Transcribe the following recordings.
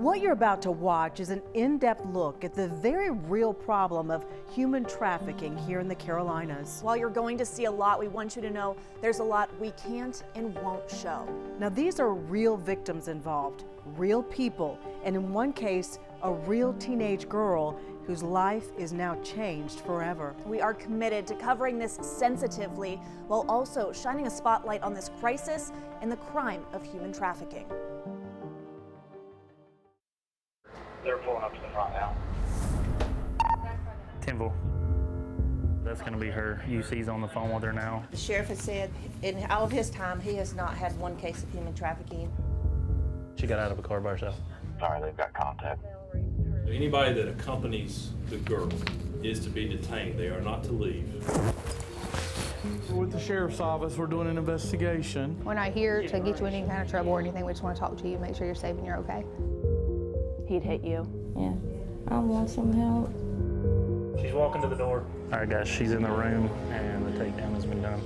What you're about to watch is an in-depth look at the very real problem of human trafficking here in the Carolinas. While you're going to see a lot, we want you to know there's a lot we can't and won't show. Now, these are real victims involved, real people, and in one case, a real teenage girl whose life is now changed forever. We are committed to covering this sensitively while also shining a spotlight on this crisis and the crime of human trafficking. They're pulling up to the front now. Timble. That's going to be her. UC's on the phone with her now. The sheriff has said in all of his time, he has not had one case of human trafficking. She got out of a car by herself. All right, they've got contact. Anybody that accompanies the girl is to be detained. They are not to leave. We're with the sheriff's office. We're doing an investigation. We're not here to get you in any kind of trouble or anything. We just want to talk to you, make sure you're safe and you're okay. He'd hit you. Yeah, I want some help. She's walking to the door. All right, guys, she's in the room, and the takedown has been done.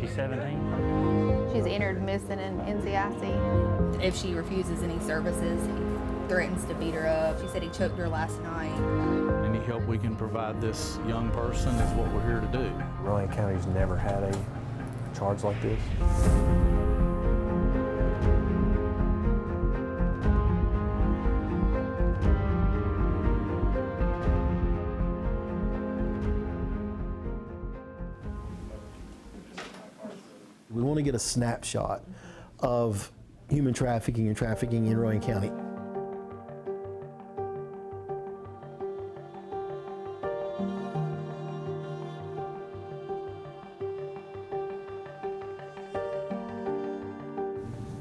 She's 17. She's entered missing in NCIC. If she refuses any services, he threatens to beat her up. She said he choked her last night. Any help we can provide this young person is what we're here to do. Rowan County's never had a charge like this. We want to get a snapshot of human trafficking and trafficking in Rowan County.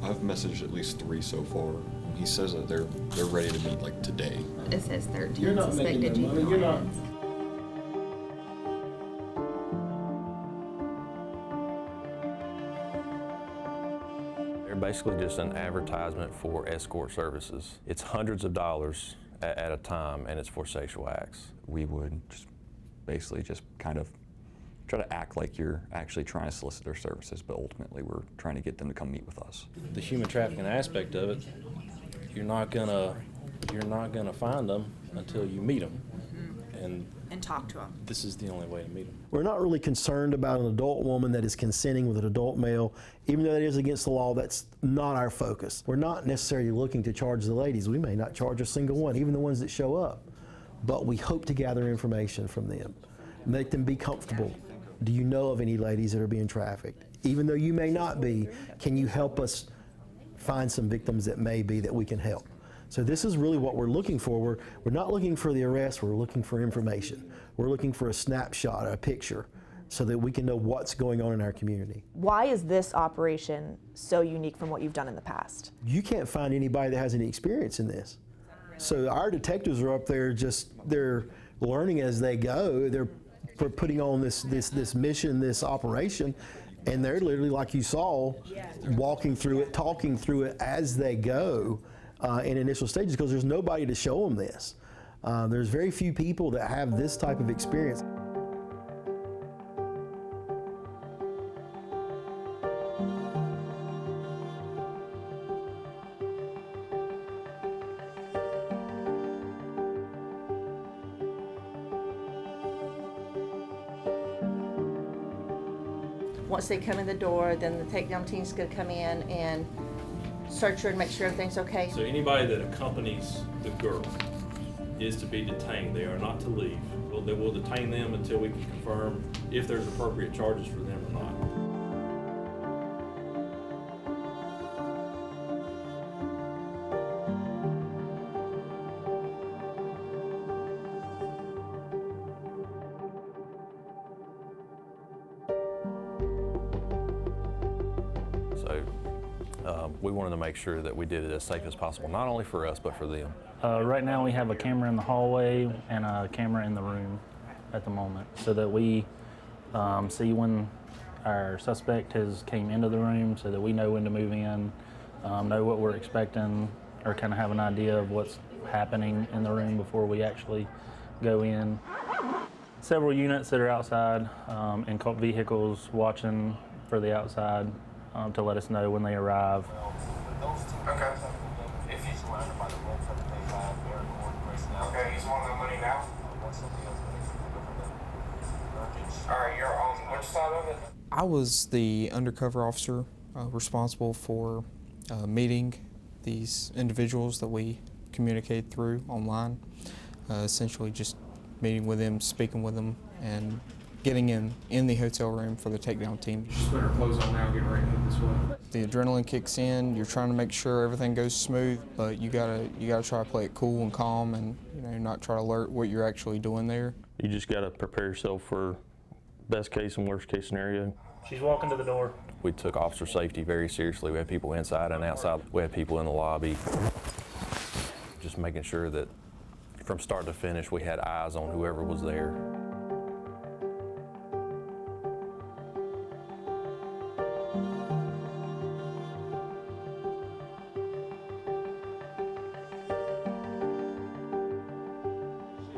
I've messaged at least 3 so far. He says that they're ready to meet like today. It says 13 suspected juveniles. Basically just an advertisement for escort services. It's hundreds of dollars at a time, and it's for sexual acts. We would just basically just kind of try to act like you're actually trying to solicit their services, but ultimately we're trying to get them to come meet with us. The human trafficking aspect of it, you're not gonna find them until you meet them, and talk to them. This is the only way to meet them. We're not really concerned about an adult woman that is consenting with an adult male, even though that is against the law. That's not our focus. We're not necessarily looking to charge the ladies. We may not charge a single one, even the ones that show up, but we hope to gather information from them, make them be comfortable. Do you know of any ladies that are being trafficked? Even though you may not be, can you help us find some victims that may be that we can help? So this is really what we're looking for. We're not looking for the arrest, we're looking for information. We're looking for a snapshot, a picture, so that we can know what's going on in our community. Why is this operation so unique from what you've done in the past? You can't find anybody that has any experience in this. So our detectives are up there they're learning as they go. They're putting on this mission, this operation, and they're literally, like you saw, walking through it, talking through it as they go in initial stages, because there's nobody to show them this. There's very few people that have this type of experience. Once they come in the door, then the takedown team's gonna come in and search her and make sure everything's okay. So anybody that accompanies the girl is to be detained. They are not to leave. They will detain them until we can confirm if there's appropriate charges for them or not. We wanted to make sure that we did it as safe as possible, not only for us, but for them. Right now we have a camera in the hallway and a camera in the room at the moment, so that we see when our suspect came into the room, so that we know when to move in, know what we're expecting, or kind of have an idea of what's happening in the room before we actually go in. Several units that are outside in vehicles watching for the outside to let us know when they arrive. Okay. If he's surrounded by the I was the undercover officer responsible for meeting these individuals that we communicate through online. Essentially just meeting with them, speaking with them, and getting in the hotel room for the takedown team. Just put our clothes on now, getting ready to head this way. The adrenaline kicks in. You're trying to make sure everything goes smooth, but you gotta try to play it cool and calm, and not try to alert what you're actually doing there. You just gotta prepare yourself for best case and worst case scenario. She's walking to the door. We took officer safety very seriously. We had people inside and outside. We had people in the lobby. Just making sure that from start to finish we had eyes on whoever was there.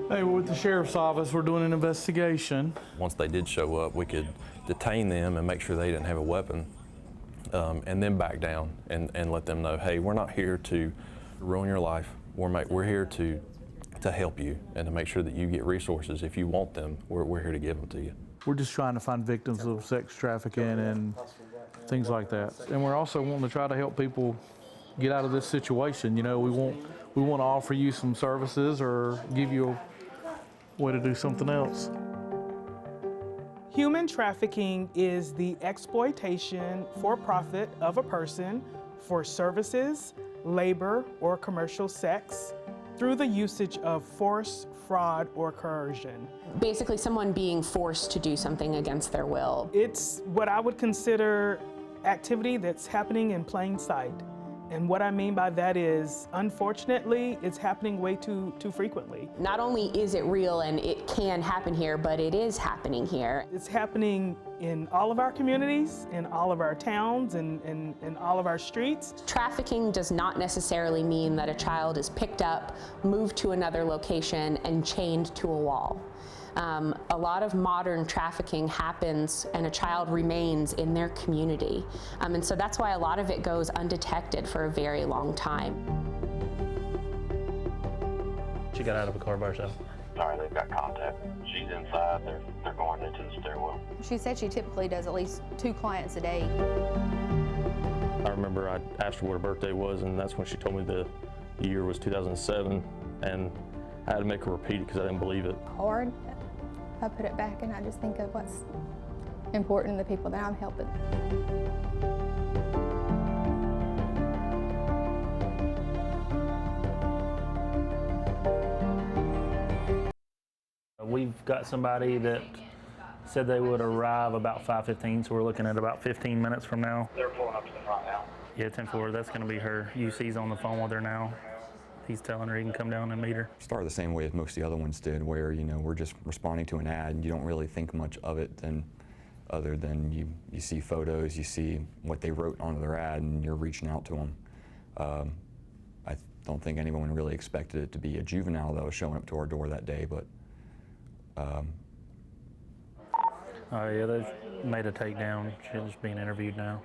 Hey, we're with the sheriff's office. We're doing an investigation. Once they did show up, we could detain them and make sure they didn't have a weapon, and then back down and let them know, hey, we're not here to ruin your life. We're here to help you and to make sure that you get resources. If you want them, we're here to give them to you. We're just trying to find victims of sex trafficking and things like that. And we're also wanting to try to help people get out of this situation. We want to offer you some services or give you a way to do something else. Human trafficking is the exploitation for profit of a person for services, labor, or commercial sex through the usage of force, fraud, or coercion. Basically, someone being forced to do something against their will. It's what I would consider activity that's happening in plain sight. And what I mean by that is, unfortunately, it's happening way too frequently. Not only is it real and it can happen here, but it is happening here. It's happening in all of our communities, in all of our towns, and in all of our streets. Trafficking does not necessarily mean that a child is picked up, moved to another location, and chained to a wall. A lot of modern trafficking happens and a child remains in their community. And so that's why a lot of it goes undetected for a very long time. She got out of a car by herself. Sorry, they've got contact. She's inside. They're going into the stairwell. She said she typically does at least 2 clients a day. I remember I asked her what her birthday was, and that's when she told me the year was 2007, and I had to make her repeat it because I didn't believe it. Hard. I put it back and I just think of what's important to the people that I'm helping. We've got somebody that said they would arrive about 5:15, so we're looking at about 15 minutes from now. They're pulling up to the front now. Yeah, 10-4, that's going to be her. UC's on the phone with her now. He's telling her he can come down and meet her. Started the same way as most of the other ones did, where we're just responding to an ad and you don't really think much of it other than you see photos, you see what they wrote onto their ad, and you're reaching out to them. I don't think anyone really expected it to be a juvenile that was showing up to our door that day, but Oh yeah, they've made a takedown. She's being interviewed now.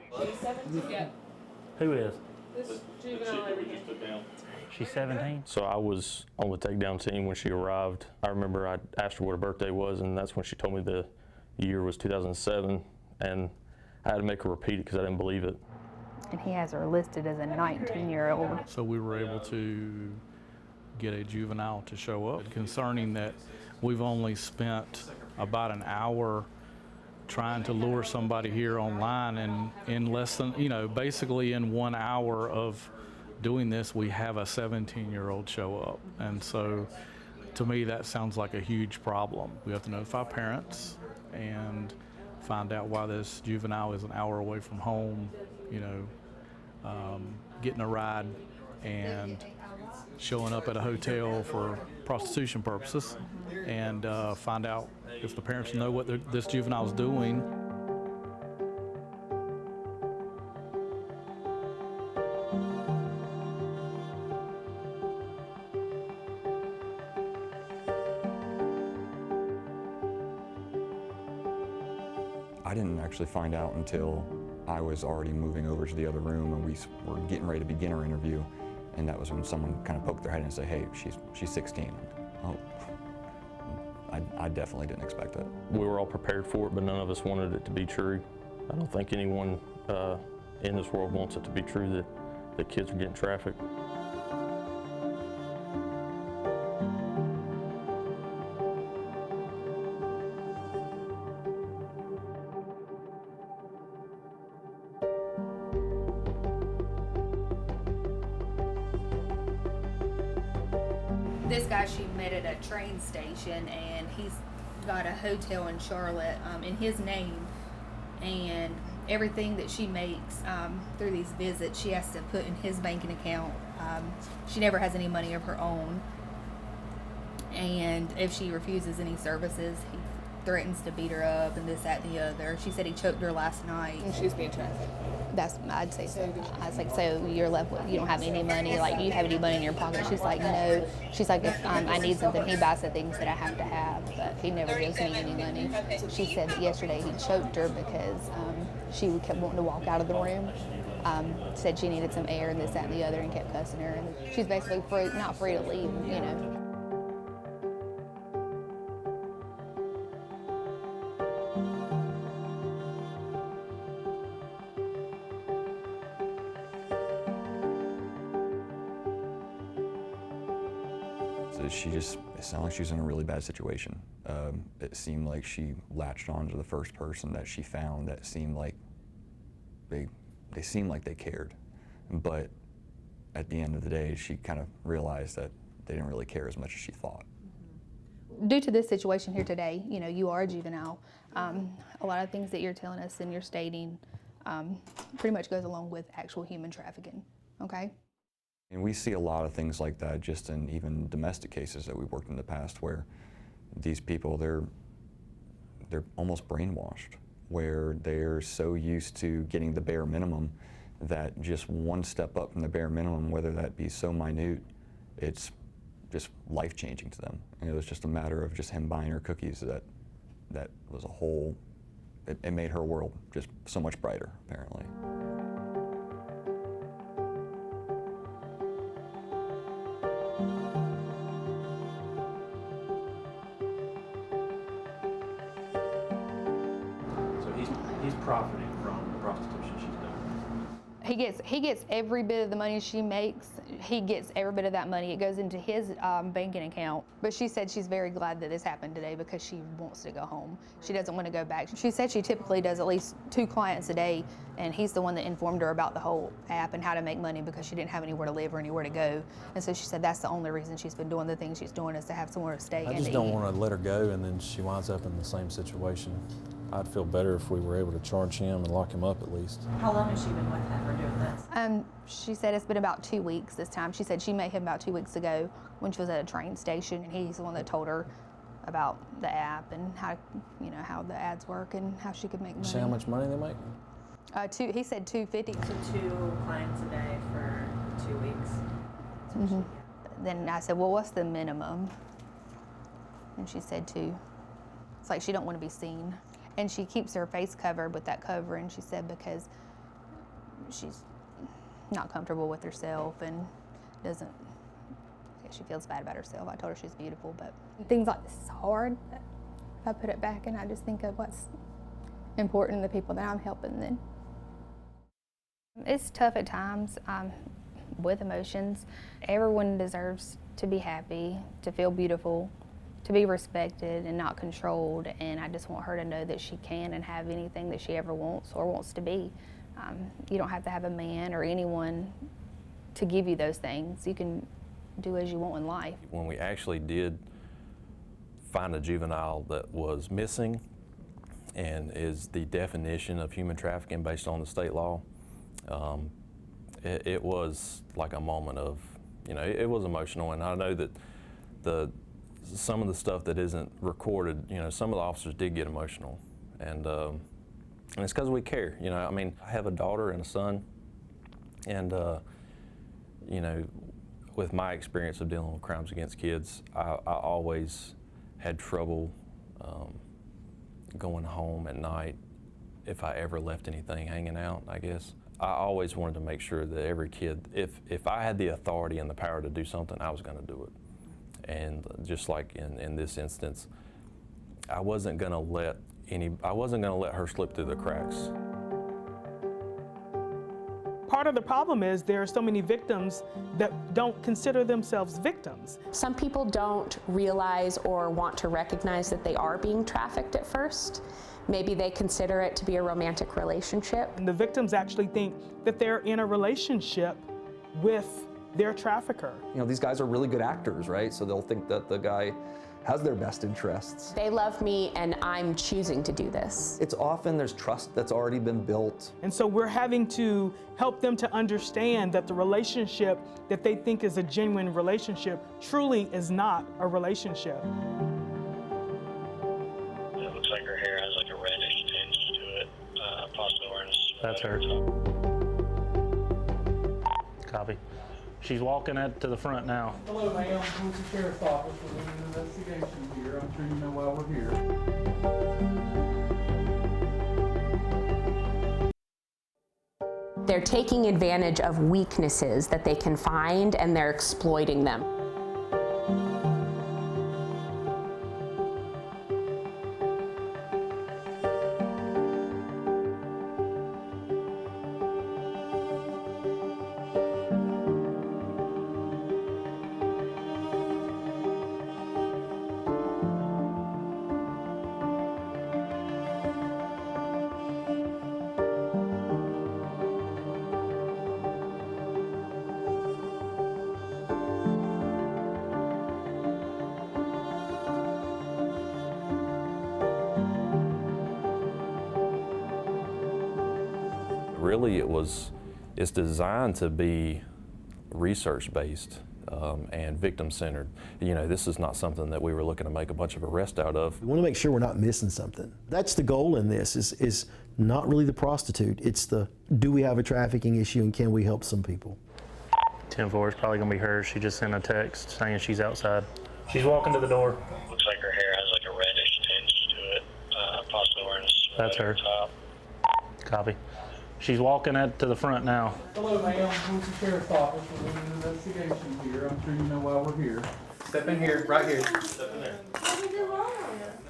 Who is? This juvenile we just took down. She's 17. So I was on the takedown team when she arrived. I remember I asked her what her birthday was, and that's when she told me the year was 2007, and I had to make her repeat it because I didn't believe it. And he has her listed as a 19-year-old. So we were able to get a juvenile to show up. Concerning that, we've only spent about an hour trying to lure somebody here online, and in less than, basically in 1 hour of doing this, we have a 17-year-old show up. And so to me, that sounds like a huge problem. We have to notify parents and find out why this juvenile is an hour away from home, getting a ride and showing up at a hotel for prostitution purposes, and find out if the parents know what this juvenile is doing. I didn't actually find out until I was already moving over to the other room and we were getting ready to begin our interview, and that was when someone kind of poked their head in and said, hey, she's 16. Oh, I definitely didn't expect it. We were all prepared for it, but none of us wanted it to be true. I don't think anyone in this world wants it to be true that kids are getting trafficked. This guy she met at a train station, and he's got a hotel in Charlotte in his name, and everything that she makes through these visits she has to put in his banking account. She never has any money of her own, and if she refuses any services, he threatens to beat her up and this, that, and the other. She said he choked her last night. And she was being trafficked. I'd say so. I was like, so you're left with, you don't have any money, like, do you have any money in your pocket? She's like, no. She's like, if I need something, he buys the things that I have to have, but he never gives me any money. She said that yesterday he choked her because she kept wanting to walk out of the room. Said she needed some air and this, that, and the other, and kept cussing her. And she's basically not free to leave, you know. It sounded like she was in a really bad situation. It seemed like she latched on to the first person that she found that seemed like they seemed like they cared. But at the end of the day, she kind of realized that they didn't really care as much as she thought. Due to this situation here today, you know, you are a juvenile. A lot of things that you're telling us and you're stating pretty much goes along with actual human trafficking, okay? And we see a lot of things like that just in even domestic cases that we've worked in the past, where these people, they're almost brainwashed, where they're so used to getting the bare minimum that just one step up from the bare minimum, whether that be so minute, it's just life-changing to them. And it was just a matter of just him buying her cookies that was a whole, it made her world just so much brighter, apparently. He's profiting from the prostitution she's done. He gets every bit of the money she makes. He gets every bit of that money. It goes into his banking account. But she said she's very glad that this happened today because she wants to go home. She doesn't want to go back. She said she typically does at least 2 clients a day, and he's the one that informed her about the whole app and how to make money because she didn't have anywhere to live or anywhere to go. And so she said that's the only reason she's been doing the things she's doing is to have somewhere to stay. I just don't want to let her go and then she winds up in the same situation. I'd feel better if we were able to charge him and lock him up at least. How long has she been with him or doing this? She said it's been about 2 weeks this time. She said she met him about 2 weeks ago when she was at a train station, and he's the one that told her about the app and how, you know, how the ads work and how she could make money. See how much money they make? He said $250. So 2 clients a day for 2 weeks. Mm-hmm. Then I said, well, what's the minimum? And she said 2. It's like she don't want to be seen. And she keeps her face covered with that covering, she said, because she's not comfortable with herself and doesn't, she feels bad about herself. I told her she's beautiful, but things like this is hard. I put it back and I just think of what's important to the people that I'm helping then. It's tough at times with emotions. Everyone deserves to be happy, to feel beautiful, to be respected and not controlled, and I just want her to know that she can and have anything that she ever wants or wants to be. You don't have to have a man or anyone to give you those things. You can do as you want in life. When we actually did find a juvenile that was missing and is the definition of human trafficking based on the state law, it was like a moment of, you know, it was emotional, and I know that some of the stuff that isn't recorded, you know, some of the officers did get emotional, and it's because we care. You know, I mean, I have a daughter and a son, and you know, with my experience of dealing with crimes against kids, I always had trouble going home at night if I ever left anything hanging out, I guess. I always wanted to make sure that every kid, if I had the authority and the power to do something, I was going to do it. And just like in this instance, I wasn't gonna let her slip through the cracks. Part of the problem is there are so many victims that don't consider themselves victims. Some people don't realize or want to recognize that they are being trafficked at first. Maybe they consider it to be a romantic relationship. And the victims actually think that they're in a relationship with their trafficker. You know, these guys are really good actors, right? So they'll think that the guy has their best interests. They love me and I'm choosing to do this. It's often there's trust that's already been built. And so we're having to help them to understand that the relationship that they think is a genuine relationship truly is not a relationship. It looks like her hair has like a reddish tinge to it, possibly awareness. That's her. Copy. She's walking to the front now. Hello, ma'am. Who's the sheriff's office? We're doing an investigation here. I'm sure you know why we're here. They're taking advantage of weaknesses that they can find and they're exploiting them. Really, it's designed to be research-based and victim-centered. You know, this is not something that we were looking to make a bunch of arrests out of. We want to make sure we're not missing something. That's the goal in this, is not really the prostitute. It's the, do we have a trafficking issue and can we help some people? 10-4 is probably gonna be her. She just sent a text saying she's outside. She's walking to the door. Looks like her hair has like a reddish tinge to it, possibly awareness. That's her. Copy. She's walking to the front now. Hello, ma'am. Who's the sheriff's office? We're doing an investigation here. I'm sure you know why we're here. Step in here, right here. Step in there.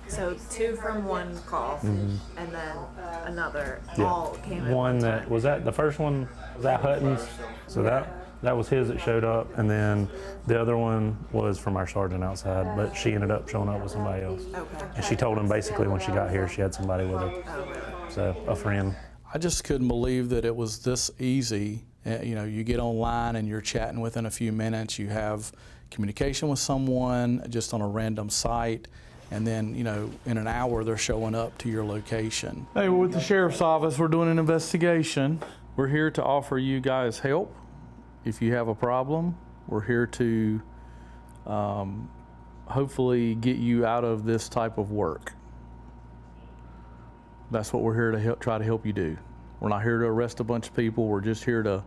So 2 from one call, and then another. Yeah. All came in One that was that the first one was at Hutton's, so that was his that showed up, and then the other one was from our sergeant outside, but she ended up showing up with somebody else. Okay. And she told him basically when she got here she had somebody with her, so a friend. I just couldn't believe that it was this easy. You know, you get online and you're chatting within a few minutes, you have communication with someone just on a random site, and then, you know, in an hour they're showing up to your location. Hey, we're with the sheriff's office. We're doing an investigation. We're here to offer you guys help. If you have a problem, we're here to hopefully get you out of this type of work. That's what we're here to try to help you do. We're not here to arrest a bunch of people. We're just here to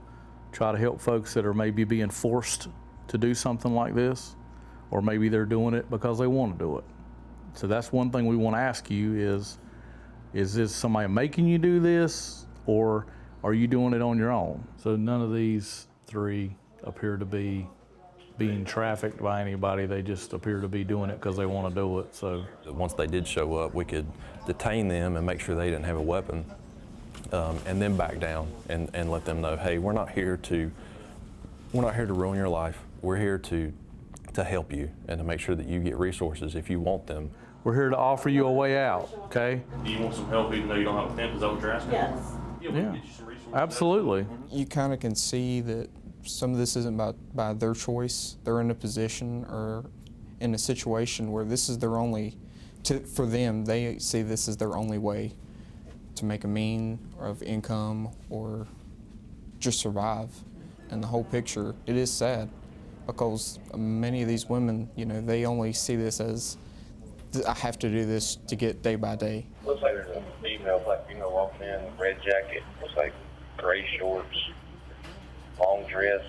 try to help folks that are maybe being forced to do something like this, or maybe they're doing it because they want to do it. So that's one thing we want to ask you is this somebody making you do this, or are you doing it on your own? So none of these 3 appear to be being trafficked by anybody. They just appear to be doing it because they want to do it. So once they did show up, we could detain them and make sure they didn't have a weapon, and then back down and let them know, hey, we're not here to ruin your life. We're here to help you and to make sure that you get resources if you want them. we're here to offer you a way out, okay? Do you want some help even though you don't have a pimp? Is that what you're asking? Yes. Yeah, we can get you some resources. Absolutely. You kind of can see that some of this isn't by their choice. They're in a position or in a situation where this is their only, for them, they see this as their only way to make a mean of income or just survive. And the whole picture, it is sad because many of these women, you know, they only see this as, I have to do this to get day by day. Looks like there's a female, black female walking in, red jacket, looks like gray shorts, long dress.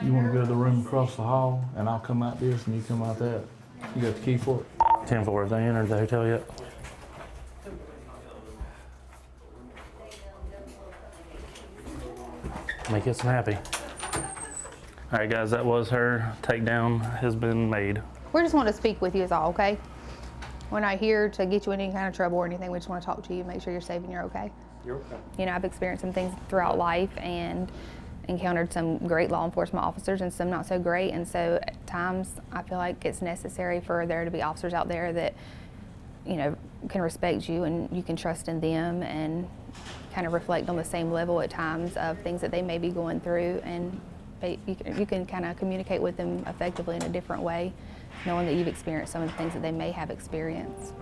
You want to go to the room across the hall, and I'll come out this, and you come out that. You got the key for it? 10-4, have they entered the hotel yet? Make us happy. All right, guys, that was her. Takedown has been made. We just want to speak with you is all, okay? We're not here to get you in any kind of trouble or anything. We just want to talk to you, make sure you're safe and you're okay. You're okay. You know, I've experienced some things throughout life and encountered some great law enforcement officers and some not so great. And so at times I feel like it's necessary for there to be officers out there that, you know, can respect you and you can trust in them and kind of reflect on the same level at times of things that they may be going through, and you can kind of communicate with them effectively in a different way, knowing that you've experienced some of the things that they may have experienced.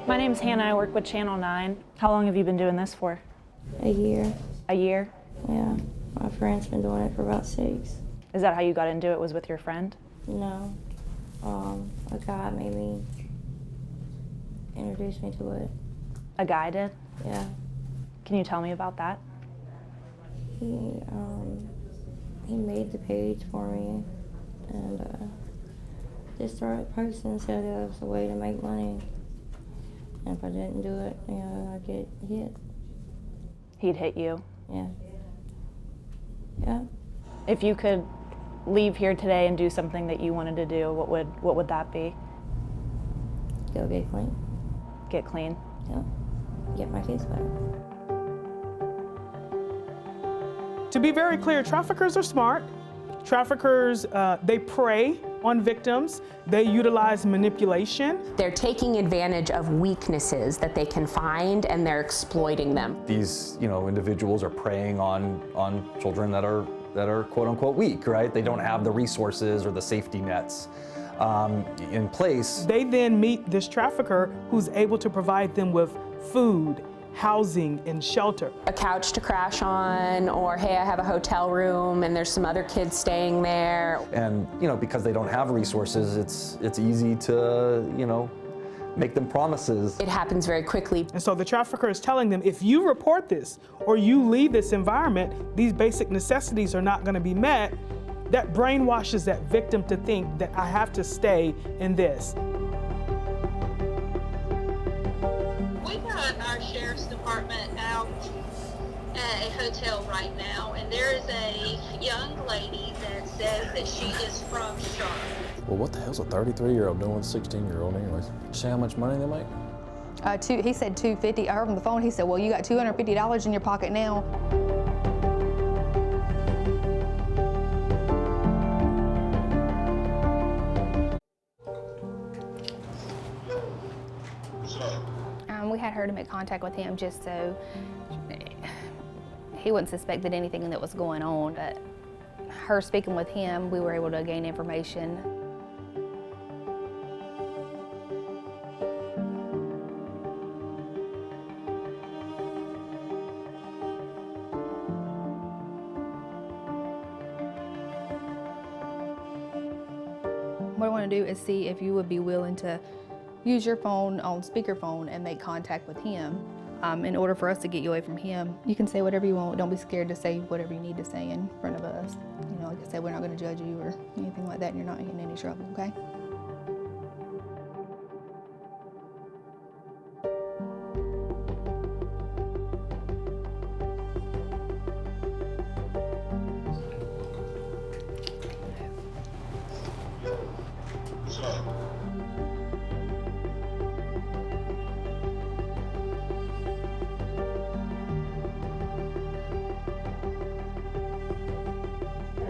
My name's Hannah. I work with Channel 9. How long have you been doing this for? A year. A year? Yeah. My friend's been doing it for about 6. Is that how you got into it, was with your friend? No. A guy made me introduce me to it. A guy did? Yeah. Can you tell me about that? He made the page for me and just started posting and said it was a way to make money. And if I didn't do it, you know, I'd get hit. He'd hit you? Yeah. Yeah. If you could leave here today and do something that you wanted to do, what would that be? Go get clean. Get clean? Yeah. Get my kids back. To be very clear, traffickers are smart. Traffickers, they prey on victims. They utilize manipulation. They're taking advantage of weaknesses that they can find and they're exploiting them. These, individuals are preying on children that are quote unquote weak, right? They don't have the resources or the safety nets in place. They then meet this trafficker who's able to provide them with food, housing, and shelter. A couch to crash on, or hey, I have a hotel room and there's some other kids staying there. And because they don't have resources, it's easy to, make them promises. It happens very quickly. And so the trafficker is telling them, if you report this or you leave this environment, these basic necessities are not going to be met. That brainwashes that victim to think that I have to stay in this. We got our sheriff's department out at a hotel right now, and there is a young lady that says that she is from Charlotte. Well, what the hell's a 33-year-old doing with a 16-year-old anyways? See how much money they make? He said $250. I heard on the phone, he said, well, you got $250 in your pocket now. We had her to make contact with him just so he wouldn't suspect that anything that was going on. But her speaking with him, we were able to gain information. What I want to do is see if you would be willing to use your phone on speakerphone and make contact with him. In order for us to get you away from him, you can say whatever you want. Don't be scared to say whatever you need to say in front of us. Like I said, we're not going to judge you or anything like that, and you're not in any trouble, okay?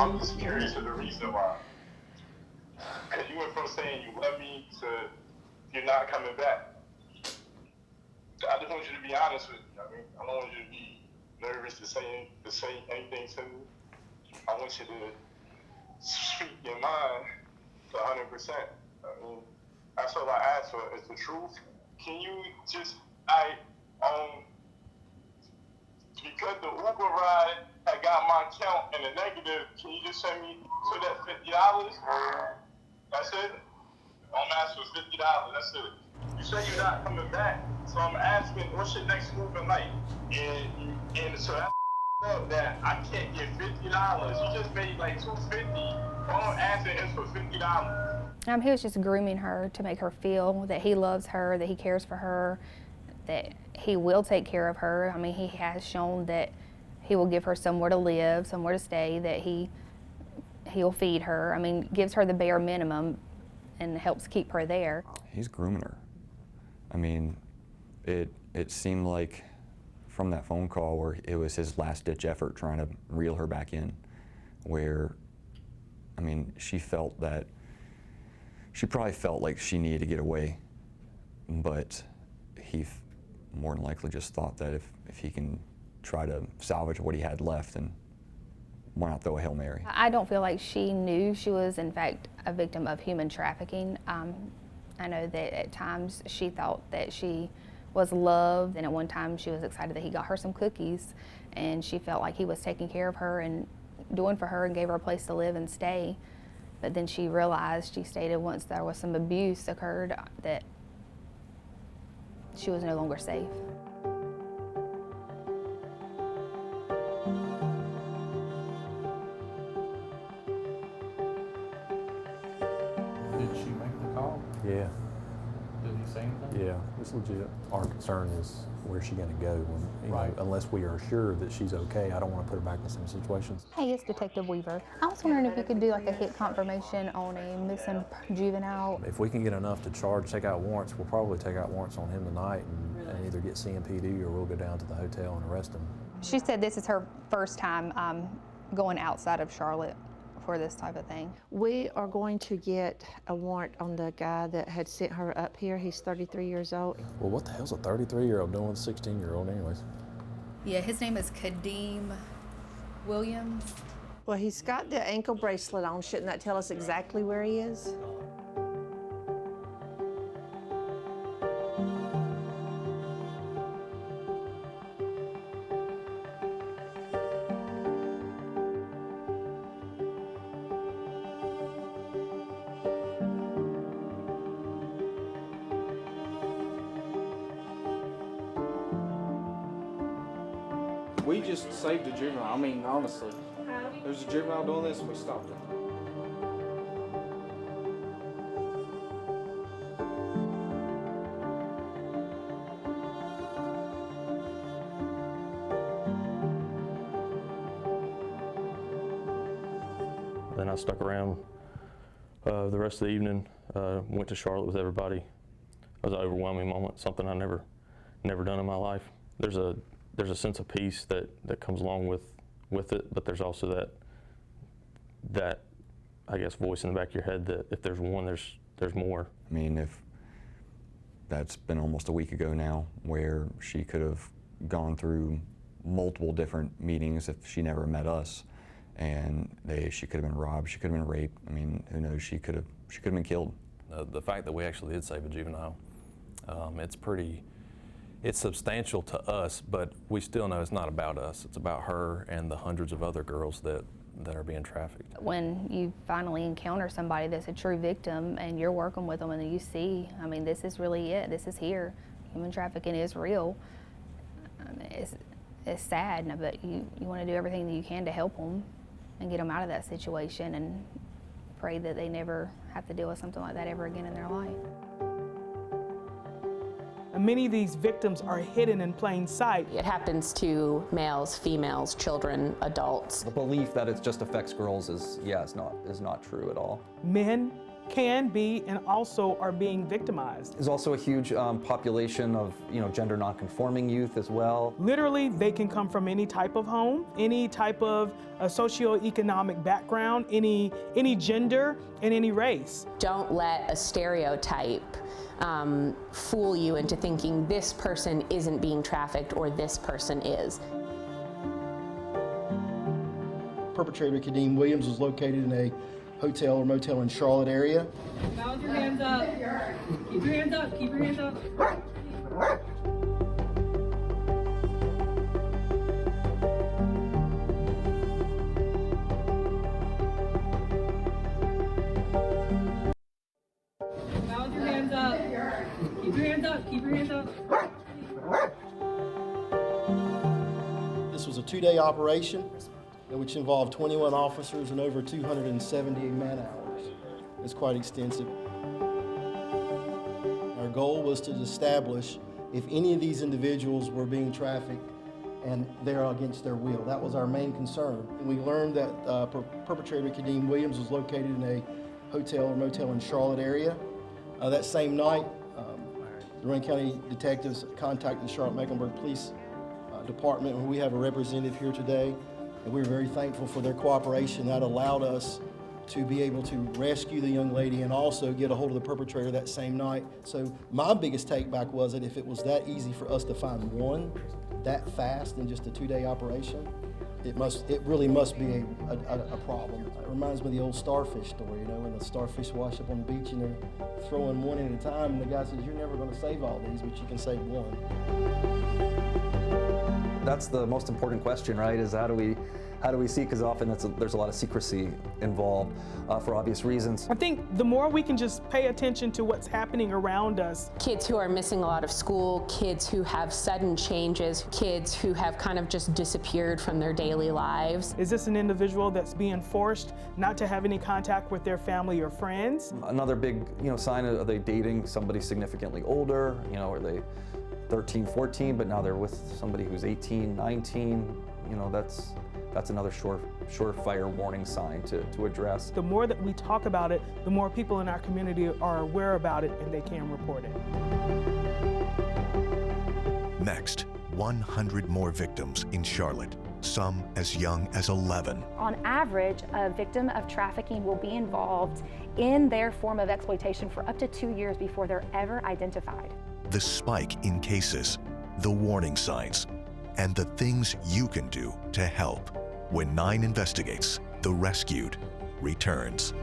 I'm just curious of the reason why. Because you went from saying you love me to you're not coming back. I just want you to be honest with me. I don't want you to be nervous to say anything to me. I want you to speak your mind to 100%. That's all I ask for is the truth. Can you just, because the Uber ride I got my account in the negative, can you just send me to that $50? That's it. I'm asking for $50. That's it. You say you're not coming back, so I'm asking, what's your next move in life? And so that's up that I can't get $50. You just made like $250. Phone answer is for $50. He was just grooming her to make her feel that he loves her, that he cares for her, that he will take care of her. I mean, he has shown that he will give her somewhere to live, somewhere to stay, that he'll feed her. I mean, gives her the bare minimum and helps keep her there. He's grooming her. I mean, it seemed like from that phone call where it was his last-ditch effort trying to reel her back in, where, I mean, she probably felt like she needed to get away, but he more than likely just thought that if he can try to salvage what he had left, and why not throw a Hail Mary? I don't feel like she knew she was, in fact, a victim of human trafficking. I know that at times she thought that she was loved, and at one time she was excited that he got her some cookies, and she felt like he was taking care of her and doing for her and gave her a place to live and stay. But then she realized, she stated once there was some abuse occurred, that she was no longer safe. Did she make the call? Yeah. Did he say anything? Yeah, it's legit. Our concern is where's she going to go when, you Right. know, unless we are sure that she's okay. I don't want to put her back in the same situations. Hey, it's Detective Weaver. I was wondering if you could do like a hit confirmation on a missing juvenile. If we can get enough to take out warrants, we'll probably take out warrants on him tonight and either get CMPD or we'll go down to the hotel and arrest him. She said this is her first time going outside of Charlotte for this type of thing. We are going to get a warrant on the guy that had sent her up here. He's 33 years old. Well, what the hell's a 33-year-old doing with a 16-year-old anyways? Yeah, his name is Kadeem Williams. Well, he's got the ankle bracelet on. Shouldn't that tell us exactly where he is? We just saved a juvenile. I mean, honestly. There's a juvenile doing this and we stopped it. Then I stuck around the rest of the evening, went to Charlotte with everybody. It was an overwhelming moment, something I never done in my life. There's a sense of peace that comes along with it, but there's also that I guess voice in the back of your head that if there's one, there's more. I mean, if that's been almost a week ago now, where she could have gone through multiple different meetings if she never met us, and she could have been robbed, she could have been raped. I mean, who knows? She could have been killed. The fact that we actually did save a juvenile, it's substantial to us, but we still know it's not about us. It's about her and the hundreds of other girls that are being trafficked. When you finally encounter somebody that's a true victim and you're working with them and you see, I mean, this is really it. This is here. Human trafficking is real. I mean, it's sad, but you want to do everything that you can to help them and get them out of that situation and pray that they never have to deal with something like that ever again in their life. Many of these victims are hidden in plain sight. It happens to males, females, children, adults. The belief that it just affects girls is not true at all. Men can be and also are being victimized. There's also a huge population of gender nonconforming youth as well. Literally, they can come from any type of home, any type of socioeconomic background, any gender, and any race. Don't let a stereotype fool you into thinking this person isn't being trafficked or this person is. Perpetrator Kadeem Williams was located in a hotel or motel in Charlotte area. Balance your hands up. Keep your hands up. Keep your hands up. Balance your hands up. Keep your hands up. Keep your hands up. This was a 2-day operation. which involved 21 officers and over 270 man-hours. It's quite extensive. Our goal was to establish if any of these individuals were being trafficked and they're against their will. That was our main concern. And we learned that perpetrator Kadeem Williams was located in a hotel or motel in Charlotte area. That same night, the Rowan County detectives contacted the Charlotte-Mecklenburg Police Department, where we have a representative here today, and we're very thankful for their cooperation. That allowed us to be able to rescue the young lady and also get a hold of the perpetrator that same night. So my biggest take back was that if it was that easy for us to find one that fast in just a 2-day operation, it really must be a problem. It reminds me of the old starfish story, you know, when the starfish wash up on the beach and they're throwing one at a time, and the guy says, you're never going to save all these, but you can save one. That's the most important question, right? Is how do we see? Because often there's a lot of secrecy involved for obvious reasons. I think the more we can just pay attention to what's happening around us. Kids who are missing a lot of school, kids who have sudden changes, kids who have kind of just disappeared from their daily lives. Is this an individual that's being forced not to have any contact with their family or friends? Another big, sign, are they dating somebody significantly older? Are they 13, 14, but now they're with somebody who's 18, 19? That's another surefire warning sign to address. The more that we talk about it, the more people in our community are aware about it and they can report it. Next, 100 more victims in Charlotte, some as young as 11. On average, a victim of trafficking will be involved in their form of exploitation for up to 2 years before they're ever identified. The spike in cases, the warning signs, and the things you can do to help. When 9 investigates, The Rescued returns.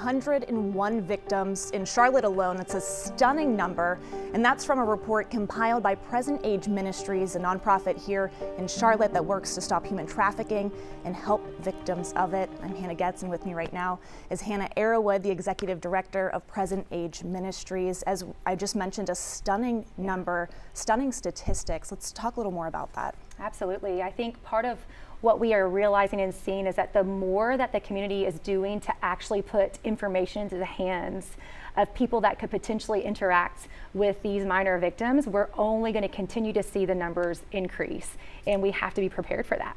101 victims in Charlotte alone. That's a stunning number, and that's from a report compiled by Present Age Ministries, a nonprofit here in Charlotte that works to stop human trafficking and help victims of it. I'm Hannah Getz, and with me right now is Hannah Arrowood, the executive director of Present Age Ministries. As I just mentioned, a stunning number, stunning statistics. Let's talk a little more about that. Absolutely. I think part of what we are realizing and seeing is that the more that the community is doing to actually put information into the hands of people that could potentially interact with these minor victims, we're only going to continue to see the numbers increase, and we have to be prepared for that.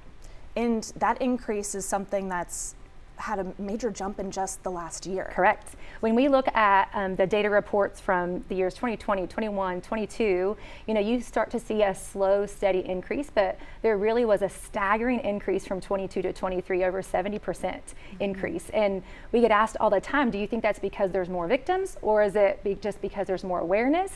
And that increase is something that's had a major jump in just the last year. Correct. When we look at the data reports from the years 2020, 21, 22, you start to see a slow, steady increase, but there really was a staggering increase from 22 to 23, over 70% increase. And we get asked all the time, do you think that's because there's more victims, or is it just because there's more awareness?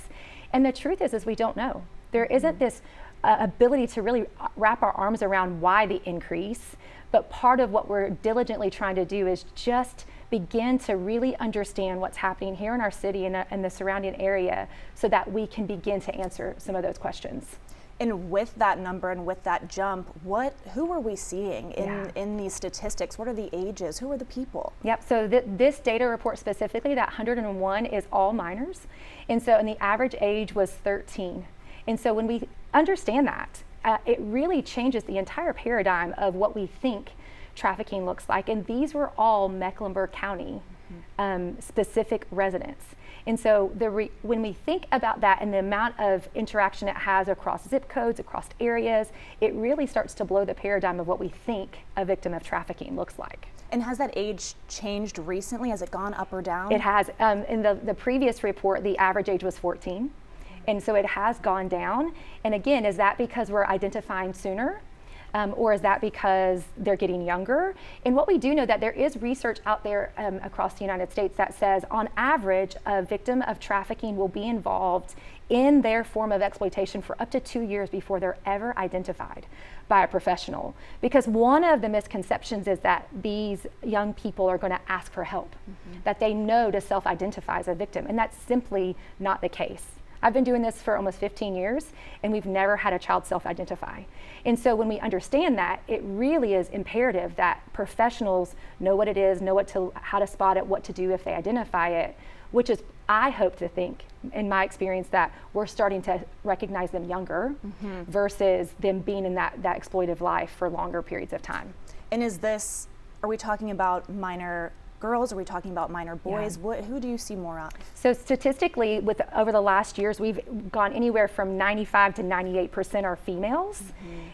And the truth is we don't know. There isn't this ability to really wrap our arms around why the increase. But part of what we're diligently trying to do is just begin to really understand what's happening here in our city and the surrounding area so that we can begin to answer some of those questions. And with that number and with that jump, who are we seeing in these statistics? What are the ages? Who are the people? Yep, so this data report specifically, that 101 is all minors. And the average age was 13. And so when we understand that, it really changes the entire paradigm of what we think trafficking looks like. And these were all Mecklenburg County specific residents. And so when we think about that and the amount of interaction it has across zip codes, across areas, it really starts to blow the paradigm of what we think a victim of trafficking looks like. And has that age changed recently? Has it gone up or down? It has. In the previous report, the average age was 14. And so it has gone down. And again, is that because we're identifying sooner? Or is that because they're getting younger? And what we do know that there is research out there across the United States that says on average, a victim of trafficking will be involved in their form of exploitation for up to 2 years before they're ever identified by a professional. Because one of the misconceptions is that these young people are going to ask for help, that they know to self-identify as a victim, and that's simply not the case. I've been doing this for almost 15 years, and we've never had a child self-identify. And so when we understand that, it really is imperative that professionals know what it is, know how to spot it, what to do if they identify it, which is, I hope to think, in my experience, that we're starting to recognize them younger versus them being in that exploitive life for longer periods of time. And are we talking about minor girls? Are we talking about minor boys? Yeah. Who do you see more of? So statistically, over the last years, we've gone anywhere from 95 to 98% are females.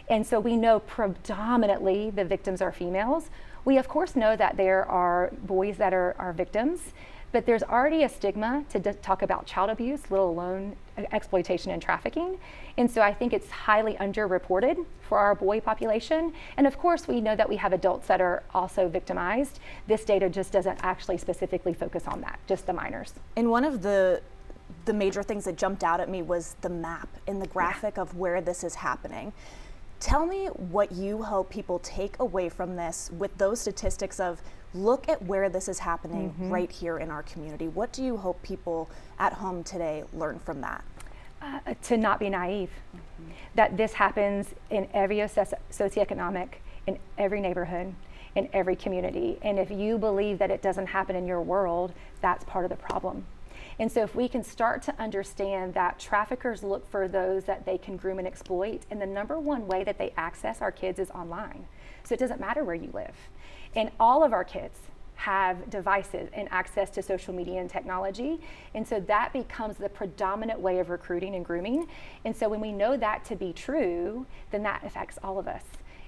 And so we know predominantly the victims are females. We of course know that there are boys that are victims, but there's already a stigma to talk about child abuse, let alone exploitation and trafficking. And so I think it's highly underreported for our boy population. And of course, we know that we have adults that are also victimized. This data just doesn't actually specifically focus on that, just the minors. And one of the major things that jumped out at me was the map and the graphic of where this is happening. Tell me what you hope people take away from this with those statistics of, look at where this is happening right here in our community. What do you hope people at home today learn from that? To not be naive, that this happens in every socioeconomic, in every neighborhood, in every community. And if you believe that it doesn't happen in your world, that's part of the problem. And so if we can start to understand that traffickers look for those that they can groom and exploit, and the number one way that they access our kids is online. So it doesn't matter where you live. And all of our kids have devices and access to social media and technology. And so that becomes the predominant way of recruiting and grooming. And so when we know that to be true, then that affects all of us.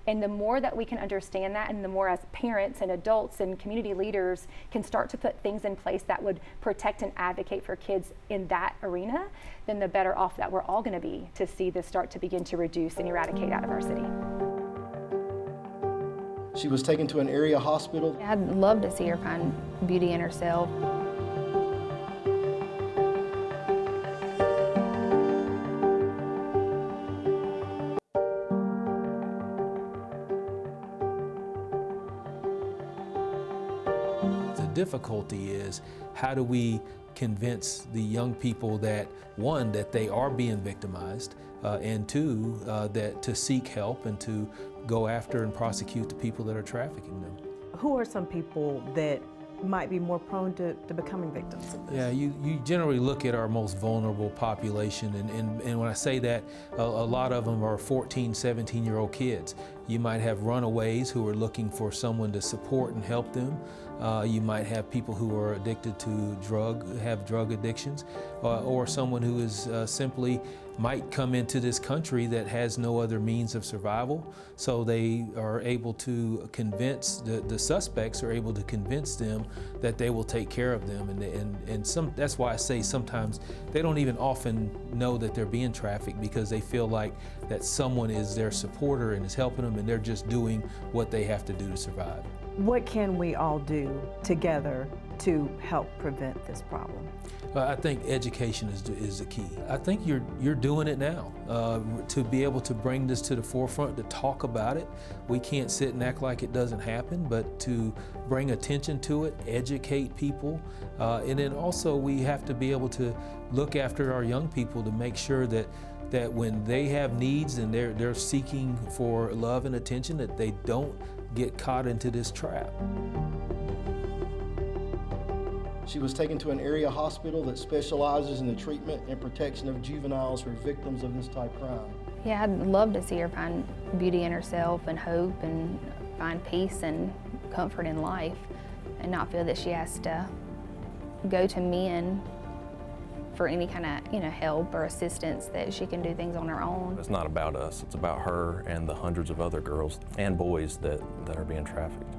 And the more that we can understand that, and the more as parents and adults and community leaders can start to put things in place that would protect and advocate for kids in that arena, then the better off that we're all going to be to see this start to begin to reduce and eradicate out of our city. She was taken to an area hospital. I'd love to see her find beauty in herself. The difficulty is, how do we convince the young people that, one, that they are being victimized, and two, that to seek help and to go after and prosecute the people that are trafficking them. Who are some people that might be more prone to becoming victims of this? Yeah, you generally look at our most vulnerable population, and when I say that, a lot of them are 14, 17-year-old kids. You might have runaways who are looking for someone to support and help them. You might have people who are addicted to have drug addictions, or someone who is simply might come into this country that has no other means of survival, so they are able to convince, the suspects are able to convince them that they will take care of them, and that's why I say sometimes they don't even often know that they're being trafficked, because they feel like that someone is their supporter and is helping them, and they're just doing what they have to do to survive. What can we all do together to help prevent this problem? I think education is the key. I think you're doing it now. To be able to bring this to the forefront, to talk about it. We can't sit and act like it doesn't happen, but to bring attention to it, educate people, and then also we have to be able to look after our young people to make sure that when they have needs and they're seeking for love and attention, that they don't get caught into this trap. She was taken to an area hospital that specializes in the treatment and protection of juveniles who are victims of this type of crime. Yeah, I'd love to see her find beauty in herself and hope and find peace and comfort in life, and not feel that she has to go to men for any kind of help or assistance, that she can do things on her own. It's not about us, it's about her and the hundreds of other girls and boys that are being trafficked.